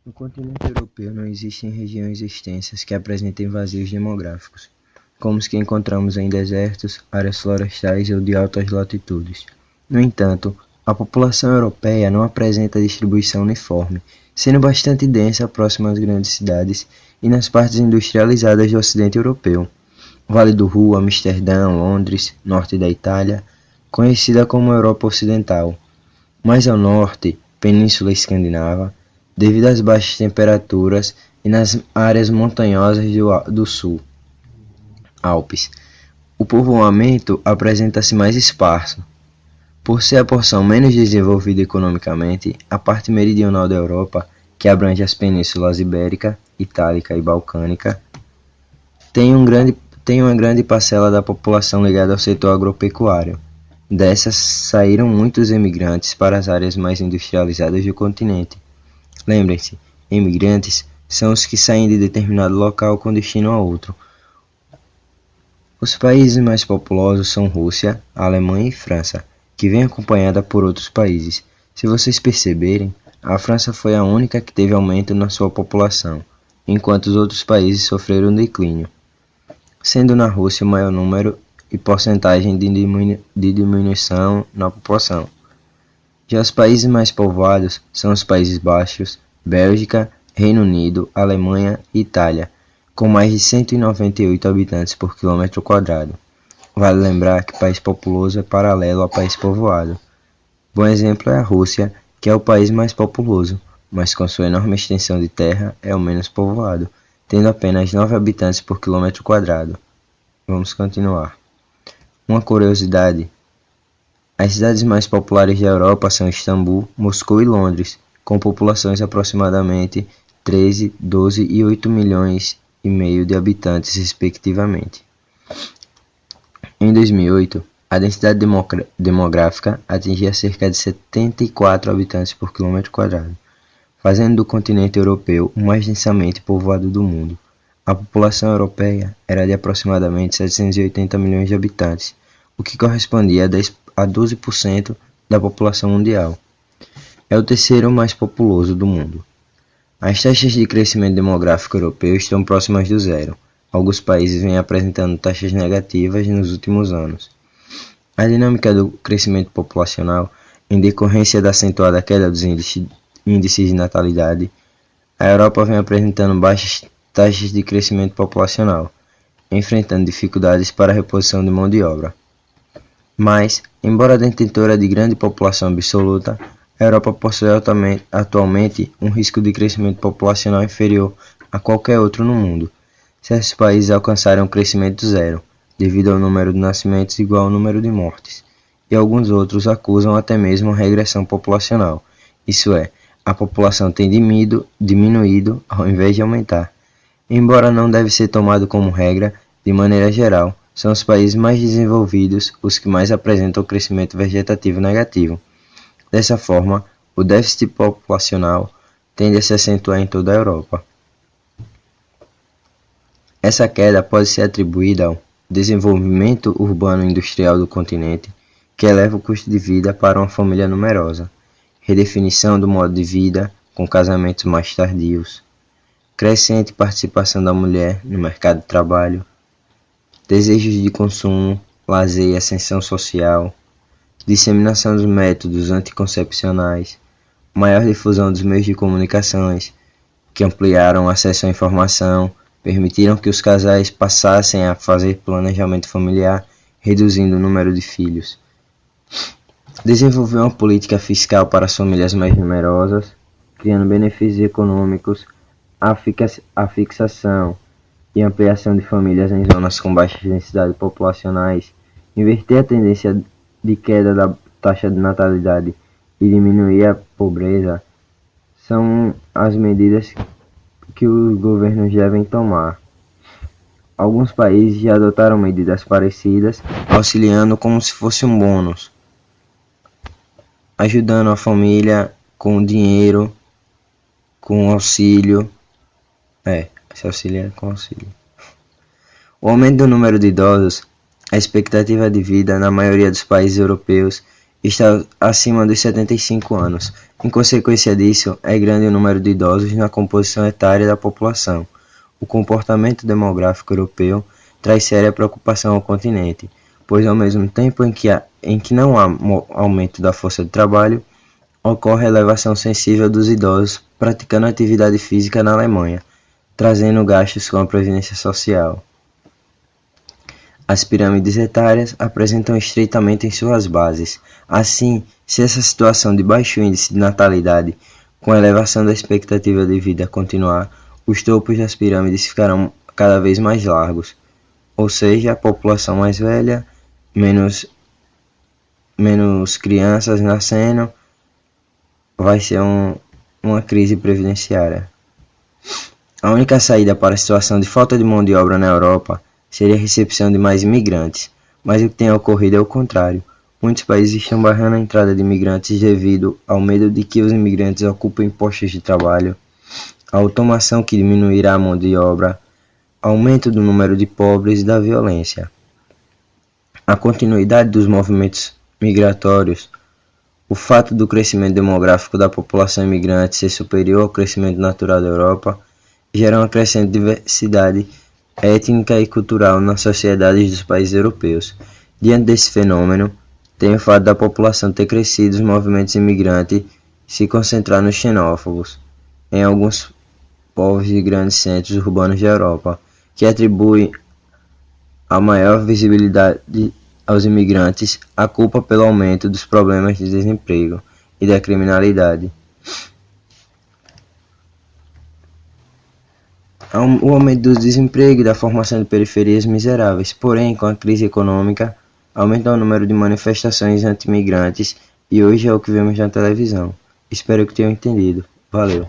No continente europeu não existem regiões extensas que apresentem vazios demográficos, como os que encontramos em desertos, áreas florestais ou de altas latitudes. No entanto, a população europeia não apresenta distribuição uniforme, sendo bastante densa próxima às grandes cidades e nas partes industrializadas do ocidente europeu. Vale do Ruhr, Amsterdã, Londres, norte da Itália, conhecida como Europa Ocidental. Mais ao norte, Península Escandinava, devido às baixas temperaturas, e nas áreas montanhosas do sul, Alpes. O povoamento apresenta-se mais esparso. Por ser a porção menos desenvolvida economicamente, a parte meridional da Europa, que abrange as penínsulas Ibérica, Itálica e Balcânica, tem uma grande parcela da população ligada ao setor agropecuário. Dessas saíram muitos emigrantes para as áreas mais industrializadas do continente. Lembrem-se, emigrantes são os que saem de determinado local com destino a outro. Os países mais populosos são Rússia, Alemanha e França, que vem acompanhada por outros países. Se vocês perceberem, a França foi a única que teve aumento na sua população, enquanto os outros países sofreram declínio, sendo na Rússia o maior número e porcentagem de diminuição na população. Já os países mais povoados são os Países Baixos, Bélgica, Reino Unido, Alemanha e Itália, com mais de 198 habitantes por quilômetro quadrado. Vale lembrar que país populoso é paralelo a país povoado. Bom exemplo é a Rússia, que é o país mais populoso, mas com sua enorme extensão de terra é o menos povoado, tendo apenas 9 habitantes por quilômetro quadrado. Vamos continuar. Uma curiosidade: as cidades mais populares da Europa são Istambul, Moscou e Londres, com populações aproximadamente 13, 12 e 8 milhões e meio de habitantes, respectivamente. Em 2008, a densidade demográfica atingia cerca de 74 habitantes por quilômetro quadrado, fazendo do continente europeu o mais densamente povoado do mundo. A população europeia era de aproximadamente 780 milhões de habitantes, o que correspondia a 12% da população mundial. É o terceiro mais populoso do mundo. As taxas de crescimento demográfico europeu estão próximas do zero. Alguns países vêm apresentando taxas negativas nos últimos anos. A dinâmica do crescimento populacional, em decorrência da acentuada queda dos índices de natalidade, a Europa vem apresentando baixas taxas de crescimento populacional, enfrentando dificuldades para a reposição de mão de obra. Mas, embora detentora de grande população absoluta, a Europa possui atualmente um risco de crescimento populacional inferior a qualquer outro no mundo. Certos países alcançaram um crescimento zero, devido ao número de nascimentos igual ao número de mortes, e alguns outros acusam até mesmo a regressão populacional, isso é, a população tem diminuído ao invés de aumentar. Embora não deve ser tomado como regra, de maneira geral, são os países mais desenvolvidos os que mais apresentam crescimento vegetativo negativo. Dessa forma, o déficit populacional tende a se acentuar em toda a Europa. Essa queda pode ser atribuída ao desenvolvimento urbano-industrial do continente, que eleva o custo de vida para uma família numerosa, redefinição do modo de vida com casamentos mais tardios, crescente participação da mulher no mercado de trabalho, desejos de consumo, lazer e ascensão social, disseminação dos métodos anticoncepcionais, maior difusão dos meios de comunicações, que ampliaram o acesso à informação, permitiram que os casais passassem a fazer planejamento familiar, reduzindo o número de filhos. Desenvolveu uma política fiscal para as famílias mais numerosas, criando benefícios econômicos, a fixação e ampliação de famílias em zonas com baixas densidades populacionais, inverter a tendência de queda da taxa de natalidade e diminuir a pobreza, são as medidas que os governos devem tomar. Alguns países já adotaram medidas parecidas, auxiliando como se fosse um bônus, ajudando a família com dinheiro, com auxílio. Esse auxílio é com auxílio. O aumento do número de idosos, a expectativa de vida na maioria dos países europeus está acima dos 75 anos. Em consequência disso, é grande o número de idosos na composição etária da população. O comportamento demográfico europeu traz séria preocupação ao continente, pois ao mesmo tempo em que não há aumento da força de trabalho, ocorre elevação sensível dos idosos praticando atividade física na Alemanha, trazendo gastos com a previdência social. As pirâmides etárias apresentam estreitamente em suas bases. Assim, se essa situação de baixo índice de natalidade, com a elevação da expectativa de vida continuar, os topos das pirâmides ficarão cada vez mais largos, ou seja, a população mais velha, menos crianças nascendo, vai ser uma crise previdenciária. A única saída para a situação de falta de mão de obra na Europa seria a recepção de mais imigrantes, mas o que tem ocorrido é o contrário. Muitos países estão barrando a entrada de imigrantes devido ao medo de que os imigrantes ocupem postos de trabalho, a automação que diminuirá a mão de obra, aumento do número de pobres e da violência. A continuidade dos movimentos migratórios, o fato do crescimento demográfico da população imigrante ser superior ao crescimento natural da Europa, gera uma crescente diversidade étnica e cultural nas sociedades dos países europeus. Diante desse fenômeno, tem o fato da população ter crescido, os movimentos imigrantes se concentrar nos xenófobos, em alguns povos de grandes centros urbanos da Europa, que atribui a maior visibilidade aos imigrantes a culpa pelo aumento dos problemas de desemprego e da criminalidade. O aumento do desemprego e da formação de periferias miseráveis, porém, com a crise econômica, aumenta o número de manifestações anti-imigrantes e hoje é o que vemos na televisão. Espero que tenham entendido. Valeu!